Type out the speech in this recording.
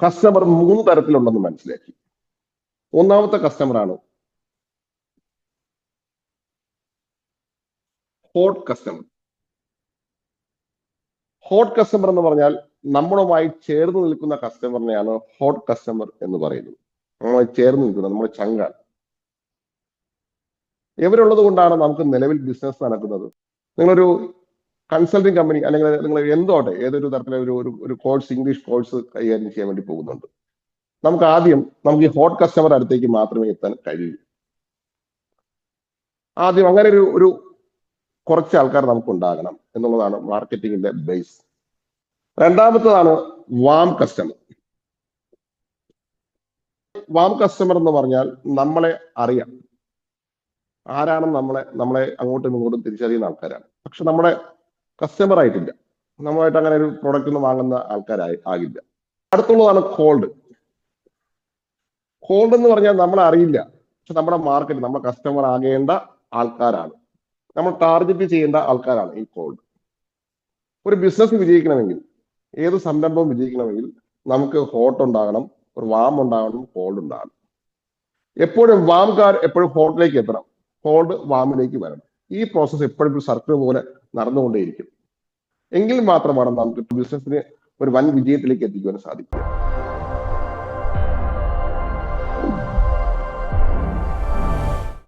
Customer 3 തരത്തിലുണ്ടെന്ന് മനസ്സിലാക്കി. ഒന്നാമത്തെ കസ്റ്റമറാണ് ഹോട്ട് കസ്റ്റമർ. ഹോട്ട് കസ്റ്റമർ എന്ന് പറഞ്ഞാൽ നമ്മളുമായി ചേർന്ന് നിൽക്കുന്ന കസ്റ്റമറിനെയാണ് ഹോട്ട് കസ്റ്റമർ എന്ന് പറയുന്നത്. നമ്മളുമായി ചേർന്ന് നിൽക്കുന്നത്, നമ്മുടെ ചങ്കാണ്. ഇവരുള്ളത് കൊണ്ടാണ് നമുക്ക് നിലവിൽ ബിസിനസ് നടക്കുന്നത്. നിങ്ങളൊരു കൺസൾട്ടിങ് കമ്പനി അല്ലെങ്കിൽ നിങ്ങൾ എന്തോട്ടെ ഏതൊരു തരത്തിലെ ഒരു കോഴ്സ്, ഇംഗ്ലീഷ് കോഴ്സ് കൈകാര്യം ചെയ്യാൻ വേണ്ടി പോകുന്നുണ്ട്. നമുക്ക് ഈ ഹോട്ട് കസ്റ്റമർ അടുത്തേക്ക് മാത്രമേ എത്താൻ കഴിയൂ. ആദ്യം അങ്ങനെ ഒരു കുറച്ച് ആൾക്കാർ നമുക്ക് ഉണ്ടാകണം എന്നുള്ളതാണ് മാർക്കറ്റിംഗിന്റെ ബേസ്. രണ്ടാമത്തതാണ് വാം കസ്റ്റമർ. വാം കസ്റ്റമർ എന്ന് പറഞ്ഞാൽ നമ്മളെ അറിയാം, ആരാണെന്ന് നമ്മളെ അങ്ങോട്ടും ഇങ്ങോട്ടും തിരിച്ചറിയുന്ന ആൾക്കാരാണ്. പക്ഷെ നമ്മുടെ കസ്റ്റമർ ആയിട്ടില്ല, നമ്മളായിട്ട് അങ്ങനെ ഒരു പ്രോഡക്റ്റ് ഒന്നും വാങ്ങുന്ന ആകില്ല. അടുത്തുള്ളതാണ് കോൾഡ്. കോൾഡ് എന്ന് പറഞ്ഞാൽ നമ്മളെ അറിയില്ല, പക്ഷെ നമ്മുടെ മാർക്കറ്റ്, നമ്മുടെ കസ്റ്റമർ ആകേണ്ട ആൾക്കാരാണ്, നമ്മൾ ടാർഗറ്റ് ചെയ്യേണ്ട ആൾക്കാരാണ് ഈ കോൾഡ്. ഒരു ബിസിനസ് വിജയിക്കണമെങ്കിൽ, ഏത് സംരംഭവും വിജയിക്കണമെങ്കിൽ നമുക്ക് ഹോട്ട് ഉണ്ടാകണം, ഒരു വാം ഉണ്ടാകണം, കോൾഡ് ഉണ്ടാകണം. എപ്പോഴും വാംകാർ എപ്പോഴും ഹോട്ടിലേക്ക് എത്തണം, കോൾഡ് വാമിലേക്ക് വരണം. ഈ പ്രോസസ്സ് എപ്പോഴും ഒരു സർക്കിൾ പോലെ നടന്നുകൊണ്ടേയിരിക്കും. എങ്കിൽ മാത്രമാണ് നമുക്ക് ബിസിനസിനെ ഒരു വൻ വിജയത്തിലേക്ക് എത്തിക്കുവാൻ സാധിക്കുക.